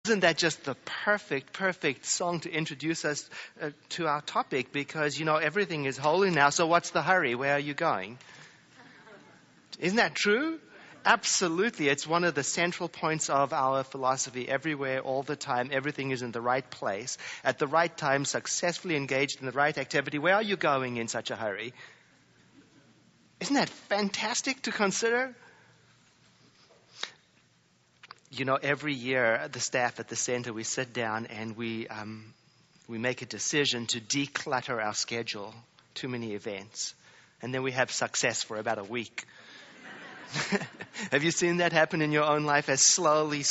Isn't that just the perfect song to introduce us to our topic? Because, everything is holy now, so what's the hurry? Where are you going? Isn't that true? Absolutely. It's one of the central points of our philosophy. Everywhere, all the time, everything is in the right place, at the right time, successfully engaged in the right activity. Where are you going in such a hurry? Isn't that fantastic to consider? Every year, the staff at the center, we sit down and we make a decision to declutter our schedule. Too many events. And then we have success for about a week. Have you seen that happen in your own life? As slowly,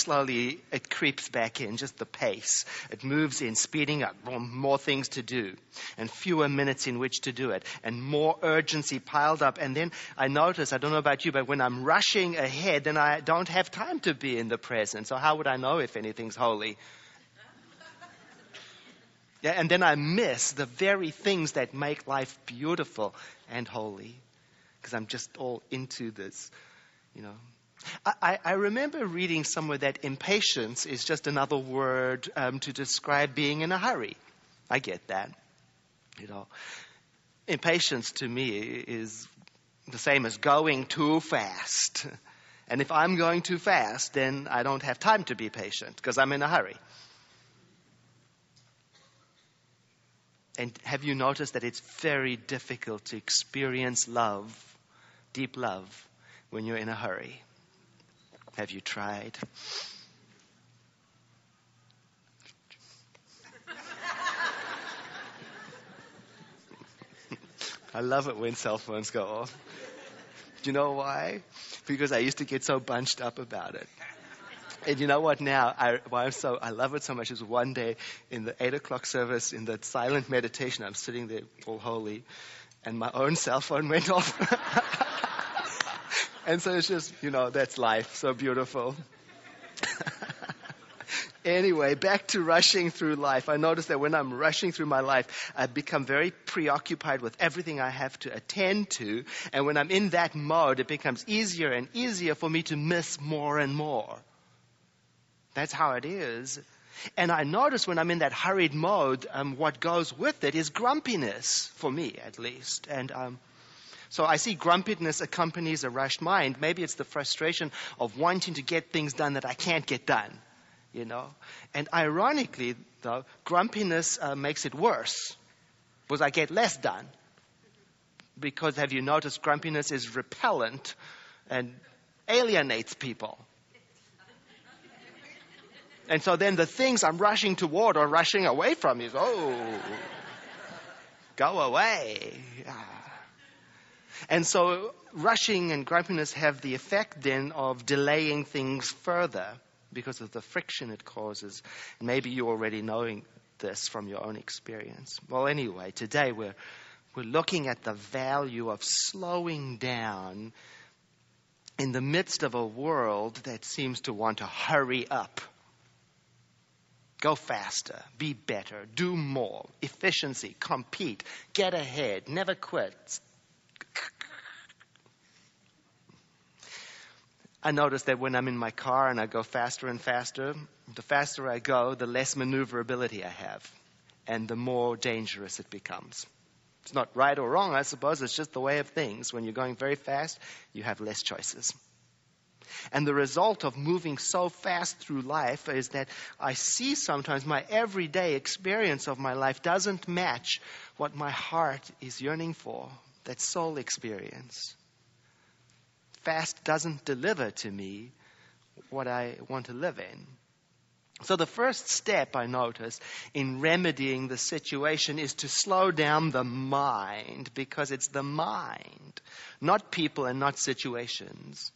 it creeps back in, just the pace. It moves in, speeding up, more things to do, and fewer minutes in which to do it, and more urgency piled up. And then I notice, I don't know about you, but when I'm rushing ahead, then I don't have time to be in the present. So how would I know if anything's holy? Yeah, and then I miss the very things that make life beautiful and holy, because I'm just all into this. I remember reading somewhere that impatience is just another word to describe being in a hurry. I get that. Impatience to me is the same as going too fast. And if I'm going too fast, then I don't have time to be patient because I'm in a hurry. And have you noticed that it's very difficult to experience love, deep love, when you're in a hurry? Have you tried? I love it when cell phones go off. Do you know why? Because I used to get so bunched up about it. And you know what now? I love it so much is one day in the 8 o'clock service, in the silent meditation, I'm sitting there all holy, and my own cell phone went off. And so it's just, that's life. So beautiful. Anyway, back to rushing through life. I notice that when I'm rushing through my life, I become very preoccupied with everything I have to attend to. And when I'm in that mode, it becomes easier and easier for me to miss more and more. That's how it is. And I notice when I'm in that hurried mode, what goes with it is grumpiness, for me at least. And so I see grumpiness accompanies a rushed mind. Maybe it's the frustration of wanting to get things done that I can't get done, And ironically, though, grumpiness makes it worse because I get less done. Because have you noticed grumpiness is repellent and alienates people. And so then the things I'm rushing toward or rushing away from is, go away. And so rushing and grumpiness have the effect then of delaying things further because of the friction it causes. Maybe you're already knowing this from your own experience. Well, anyway, today we're looking at the value of slowing down in the midst of a world that seems to want to hurry up. Go faster, be better, do more, efficiency, compete, get ahead, never quit. I notice that when I'm in my car and I go faster and faster, the faster I go, the less maneuverability I have, and the more dangerous it becomes. It's not right or wrong, I suppose. It's just the way of things. When you're going very fast, you have less choices. And the result of moving so fast through life is that I see sometimes my everyday experience of my life doesn't match what my heart is yearning for, that soul experience. Fast doesn't deliver to me what I want to live in. So the first step, I notice, in remedying the situation is to slow down the mind, because it's the mind, not people and not situations.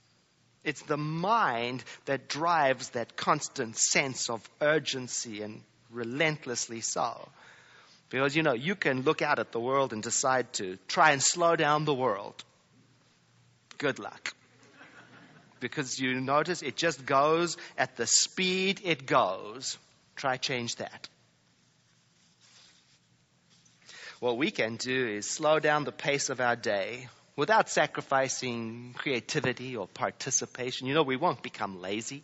It's the mind that drives that constant sense of urgency, and relentlessly so. Because, you can look out at the world and decide to try and slow down the world. Good luck. Because you notice it just goes at the speed it goes. Try change that. What we can do is slow down the pace of our day without sacrificing creativity or participation. We won't become lazy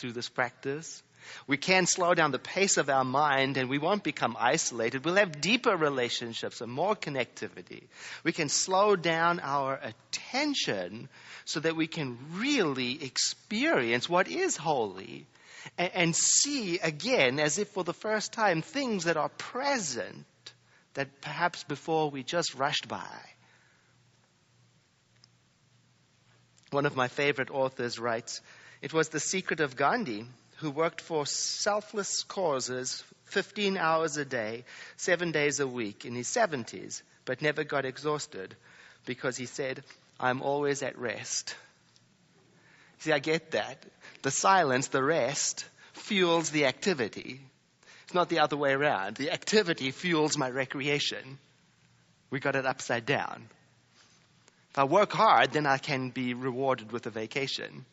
through this practice. We can slow down the pace of our mind and we won't become isolated. We'll have deeper relationships and more connectivity. We can slow down our attention so that we can really experience what is holy and see again, as if for the first time, things that are present that perhaps before we just rushed by. One of my favorite authors writes, "It was the secret of Gandhi, who worked for selfless causes 15 hours a day, 7 days a week in his 70s, but never got exhausted because he said, 'I'm always at rest.'" See, I get that. The silence, the rest, fuels the activity. It's not the other way around. The activity fuels my recreation. We got it upside down. If I work hard, then I can be rewarded with a vacation.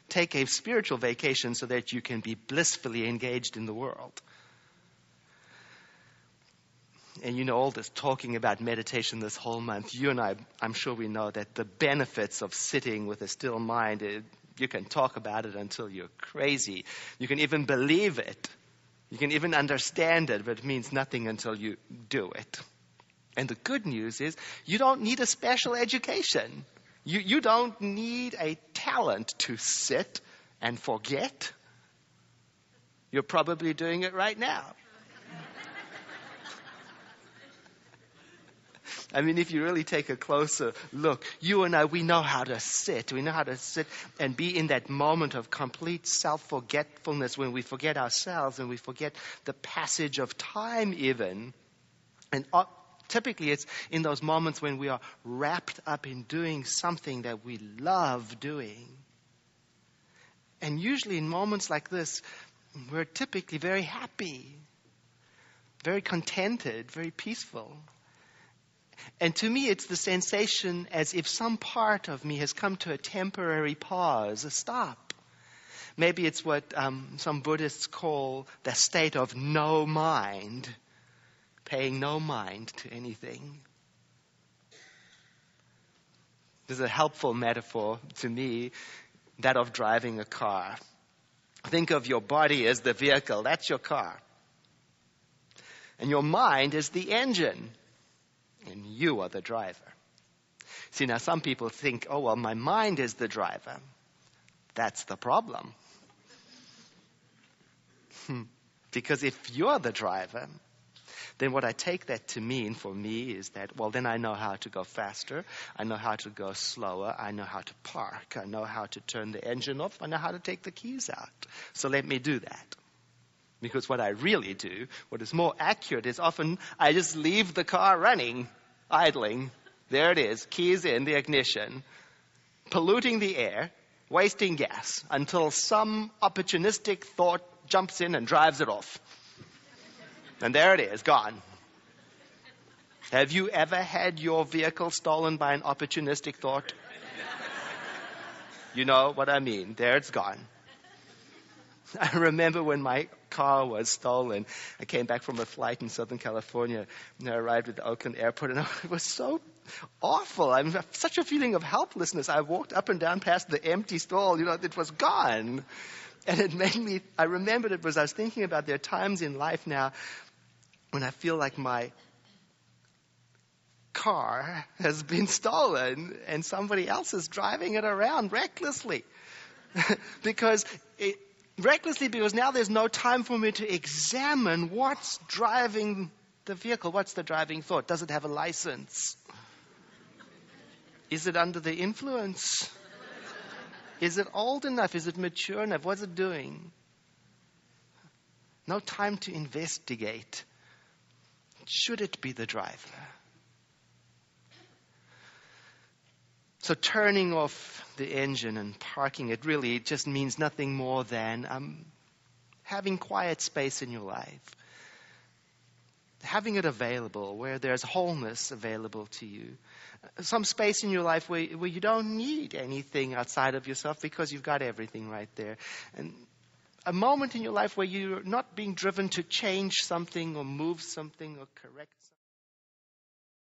Take a spiritual vacation so that you can be blissfully engaged in the world. And you know, all this talking about meditation this whole month, you and I'm sure we know that the benefits of sitting with a still mind, you can talk about it until you're crazy. You can even believe it. You can even understand it, but it means nothing until you do it. And the good news is you don't need a special education. You don't need a talent to sit and forget. You're probably doing it right now. I mean, if you really take a closer look, you and I, we know how to sit. We know how to sit and be in that moment of complete self-forgetfulness when we forget ourselves and we forget the passage of time even. And typically, it's in those moments when we are wrapped up in doing something that we love doing. And usually in moments like this, we're typically very happy, very contented, very peaceful. And to me, it's the sensation as if some part of me has come to a temporary pause, a stop. Maybe it's what some Buddhists call the state of no mind. Paying no mind to anything. There's a helpful metaphor to me, that of driving a car. Think of your body as the vehicle. That's your car. And your mind is the engine. And you are the driver. See, now some people think, oh, well, my mind is the driver. That's the problem. Because if you're the driver, then what I take that to mean for me is that, well, then I know how to go faster. I know how to go slower. I know how to park. I know how to turn the engine off. I know how to take the keys out. So let me do that. Because what I really do, what is more accurate, is often I just leave the car running, idling. There it is, keys in the ignition, polluting the air, wasting gas, until some opportunistic thought jumps in and drives it off. And there it is, gone. Have you ever had your vehicle stolen by an opportunistic thought? You know what I mean. There it's gone. I remember when my car was stolen. I came back from a flight in Southern California, and I arrived at the Oakland airport, and it was so awful. I mean, such a feeling of helplessness. I walked up and down past the empty stall. It was gone. And it made me, I remembered it because I was thinking about there are times in life now when I feel like my car has been stolen and somebody else is driving it around recklessly. because now there's no time for me to examine what's driving the vehicle. What's the driving thought? Does it have a license? Is it under the influence? Is it old enough? Is it mature enough? What's it doing? No time to investigate. Should it be the driver? So turning off the engine and parking it really just means nothing more than having quiet space in your life. Having it available where there's wholeness available to you. Some space in your life where you don't need anything outside of yourself because you've got everything right there. And a moment in your life where you're not being driven to change something or move something or correct something.